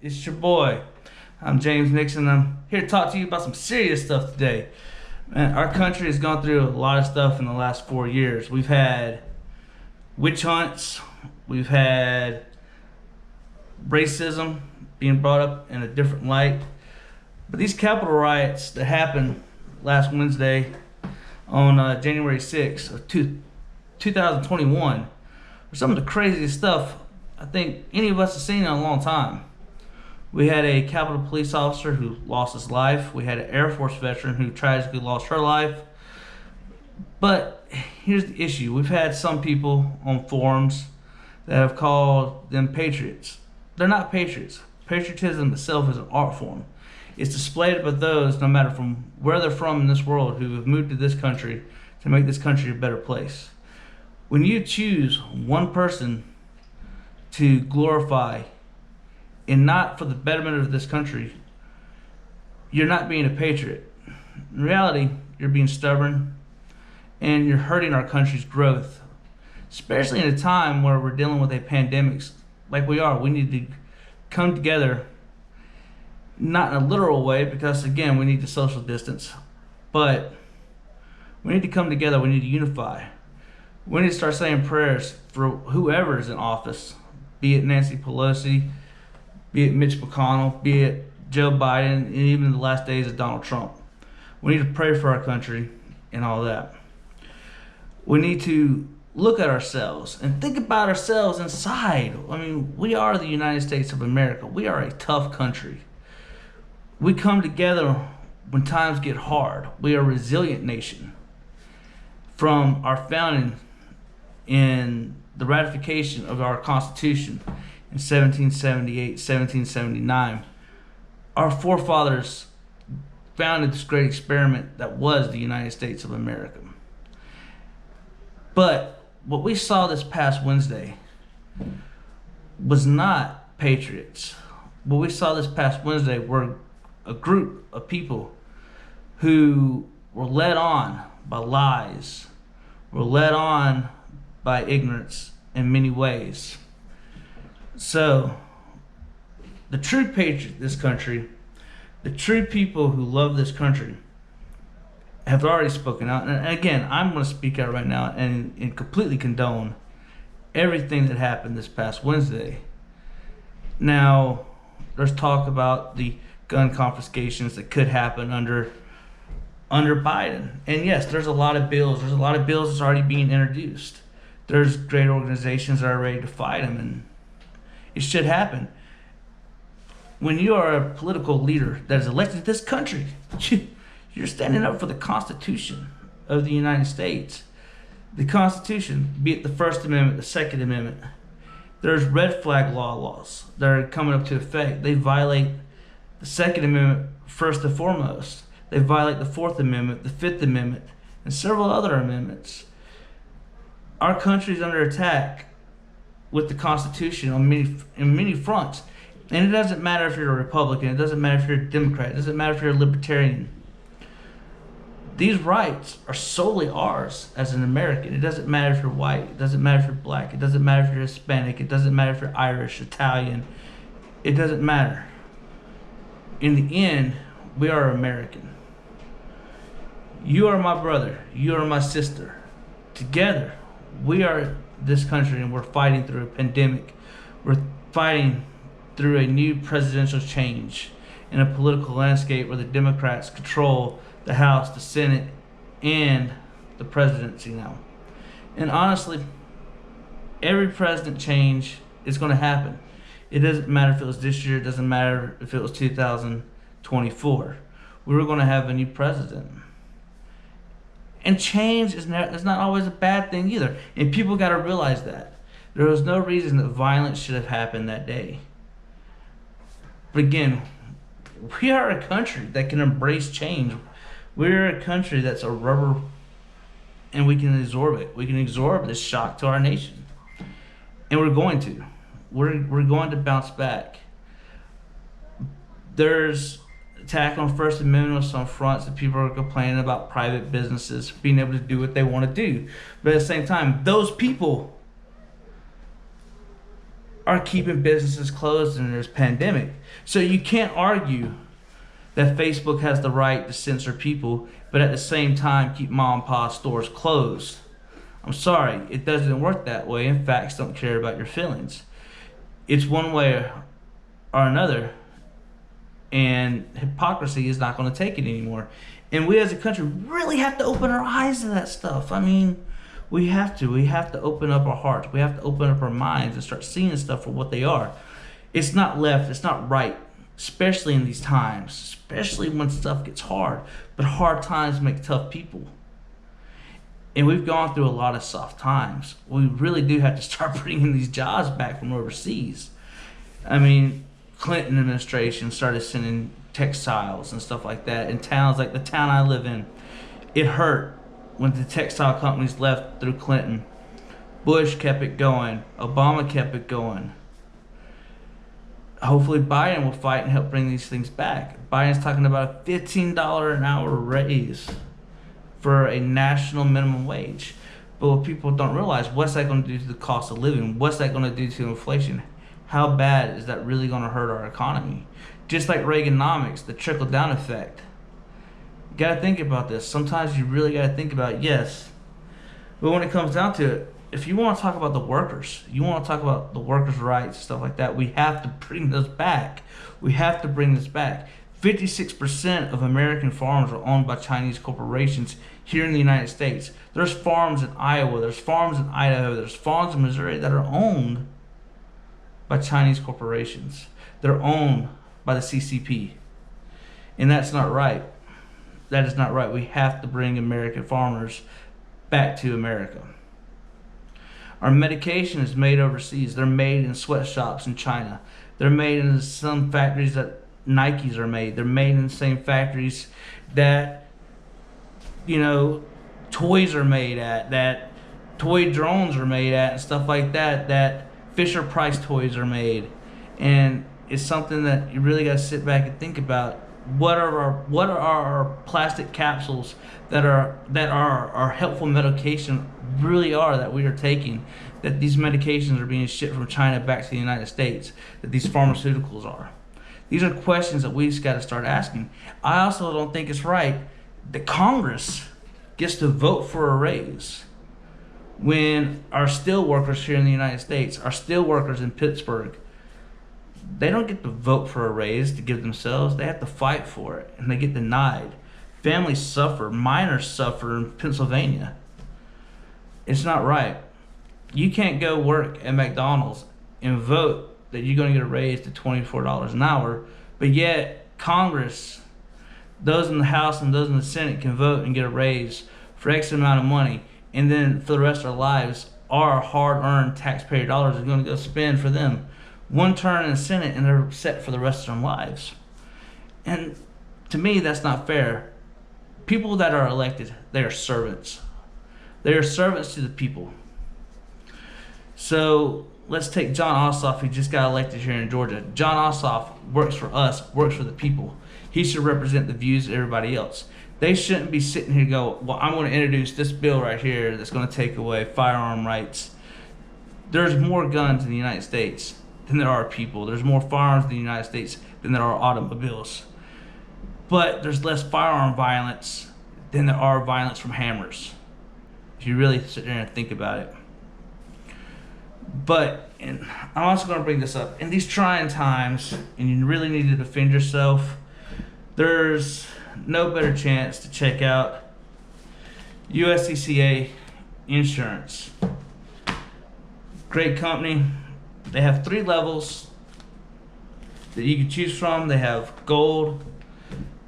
It's your boy. I'm James Nixon. I'm here to talk to you about some serious stuff today. Man, our country has gone through a lot of stuff in the last 4 years. We've had witch hunts. We've had racism being brought up in a different light. But these Capitol riots that happened last Wednesday on January 6th of 2021 were some of the craziest stuff I think any of us have seen in a long time. We had a Capitol police officer who lost his life. We had an Air Force veteran who tragically lost her life. But here's the issue. We've had some people on forums that have called them patriots. They're not patriots. Patriotism itself is an art form. It's displayed by those, no matter from where they're from in this world, who have moved to this country to make this country a better place. When you choose one person to glorify and not for the betterment of this country, you're not being a patriot. In reality, you're being stubborn and you're hurting our country's growth, especially in a time where we're dealing with a pandemic like we are. We need to come together, not in a literal way, because again, we need to social distance, but we need to come together. We need to unify. We need to start saying prayers for whoever is in office, be it Nancy Pelosi, be it Mitch McConnell, be it Joe Biden, and even the last days of Donald Trump. We need to pray for our country and all that. We need to look at ourselves and think about ourselves inside. I mean, we are the United States of America. We are a tough country. We come together when times get hard. We are a resilient nation. From our founding in the ratification of our Constitution in 1778, 1779, our forefathers founded this great experiment that was the United States of America. But what we saw this past Wednesday was not patriots. What we saw this past Wednesday were a group of people who were led on by lies, were led on by ignorance in many ways. So, the true patriots of this country, the true people who love this country, have already spoken out. And again, I'm going to speak out right now and completely condone everything that happened this past Wednesday. Now, there's talk about the gun confiscations that could happen under Biden. And yes, there's a lot of bills. There's a lot of bills that's already being introduced. There's great organizations that are ready to fight them, and it should happen. When you are a political leader that is elected to this country, you're standing up for the Constitution of the United States. The Constitution, be it the First Amendment, the Second Amendment. There's red flag laws that are coming up to effect. They violate the Second Amendment first and foremost. They violate the Fourth Amendment, the Fifth Amendment, and several other amendments. Our country is under attack with the Constitution on many fronts. And it doesn't matter if you're a Republican, it doesn't matter if you're a Democrat, it doesn't matter if you're a Libertarian. These rights are solely ours as an American. It doesn't matter if you're white, it doesn't matter if you're black, it doesn't matter if you're Hispanic, it doesn't matter if you're Irish, Italian. It doesn't matter. In the end, we are American. You are my brother, you are my sister. Together, we are this country, and we're fighting through a pandemic. We're fighting through a new presidential change in a political landscape where the Democrats control the House, the Senate, and the presidency now. And honestly, every president change is going to happen. It doesn't matter if it was this year, it doesn't matter if it was 2024. We're going to have a new president. And change is not always a bad thing either. And people got to realize that. There was no reason that violence should have happened that day. But again, we are a country that can embrace change. We're a country that's a rubber, and we can absorb it. We can absorb this shock to our nation. And we're going to. We're going to bounce back. There's attack on First Amendment on some fronts that people are complaining about private businesses being able to do what they want to do. But at the same time, those people are keeping businesses closed in this pandemic. So you can't argue that Facebook has the right to censor people, but at the same time keep mom and pop stores closed. I'm sorry, it doesn't work that way, and facts don't care about your feelings. It's one way or another, and hypocrisy is not going to take it anymore. And we as a country really have to open our eyes to that stuff. I mean, we have to open up our hearts. We have to open up our minds and start seeing stuff for what they are. It's not left, it's not right, especially in these times, especially when stuff gets hard. But hard times make tough people. And we've gone through a lot of soft times. We really do have to start bringing these jobs back from overseas. I mean, Clinton administration started sending textiles and stuff like that in towns like the town I live in. It hurt when the textile companies left through Clinton. Bush kept it going. Obama kept it going. Hopefully Biden will fight and help bring these things back. Biden's talking about a $15 an hour raise for a national minimum wage. But what people don't realize, what's that going to do to the cost of living? What's that going to do to inflation? How bad is that really going to hurt our economy? Just like Reaganomics, the trickle-down effect. You got to think about this. Sometimes you really got to think about it, yes. But when it comes down to it, if you want to talk about the workers, you want to talk about the workers' rights, stuff like that, we have to bring those back. We have to bring this back. 56% of American farms are owned by Chinese corporations here in the United States. There's farms in Iowa, there's farms in Idaho, there's farms in Missouri that are owned by Chinese corporations. They're owned by the CCP. And that's not right. That is not right. We have to bring American farmers back to America. Our medication is made overseas. They're made in sweatshops in China. They're made in some factories that Nikes are made. They're made in the same factories that, toys are made at, that toy drones are made at, and stuff like that, that Fisher Price toys are made. And it's something that you really got to sit back and think about. What are our plastic capsules that are our helpful medication really are that we are taking, that these medications are being shipped from China back to the United States, that these pharmaceuticals are? These are questions that we just got to start asking. I also don't think it's right that Congress gets to vote for a raise when our steel workers here in the United States, our steel workers in Pittsburgh, they don't get to vote for a raise to give themselves. They have to fight for it, and they get denied. Families suffer. Miners suffer in Pennsylvania. It's not right. You can't go work at McDonald's and vote that you're going to get a raise to $24 an hour, but yet Congress, those in the House and those in the Senate, can vote and get a raise for X amount of money, and then for the rest of our lives, our hard-earned taxpayer dollars are going to go spend for them. One turn in the Senate and they're set for the rest of their lives. And to me, that's not fair. People that are elected, they are servants. They are servants to the people. So let's take John Ossoff, who just got elected here in Georgia. John Ossoff works for us, works for the people. He should represent the views of everybody else. They shouldn't be sitting here and go, well, I'm going to introduce this bill right here that's going to take away firearm rights. There's more guns in the United States than there are people. There's more firearms in the United States than there are automobiles. But there's less firearm violence than there are violence from hammers, if you really sit there and think about it. But, and I'm also going to bring this up, in these trying times, and you really need to defend yourself, there's no better chance to check out USCCA Insurance. Great company. They have 3 levels that you can choose from. They have gold,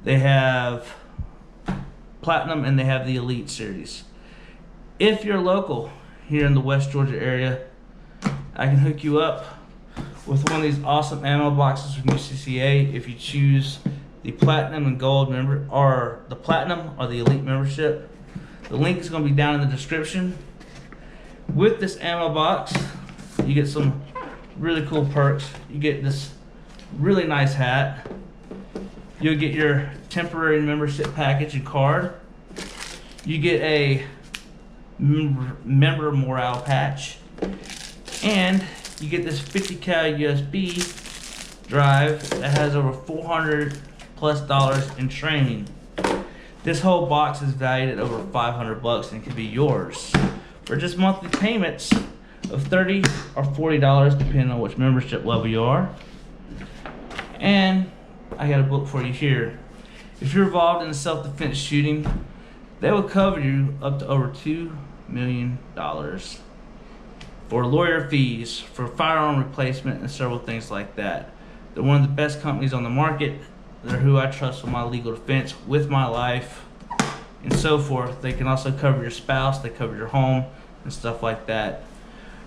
they have platinum, and they have the elite series. If you're local here in the West Georgia area, I can hook you up with one of these awesome ammo boxes from USCCA if you choose the platinum and gold member, or the platinum or the elite membership. The link is going to be down in the description. With this ammo box, you get some really cool perks. You get this really nice hat. You'll get your temporary membership package and card. You get a member morale patch, and you get this 50 cal USB drive that has over $400+ in training. This whole box is valued at over $500 and can be yours for just monthly payments of $30 or $40 depending on which membership level you are. And I got a book for you here. If you're involved in a self-defense shooting, they will cover you up to over $2 million for lawyer fees, for firearm replacement, and several things like that. They're one of the best companies on the market. They're who I trust with my legal defense, with my life, and so forth. They can also cover your spouse, they cover your home, and stuff like that.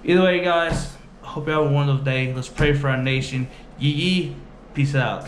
Either way, guys, I hope you have a wonderful day. Let's pray for our nation. Yee yee. Peace out.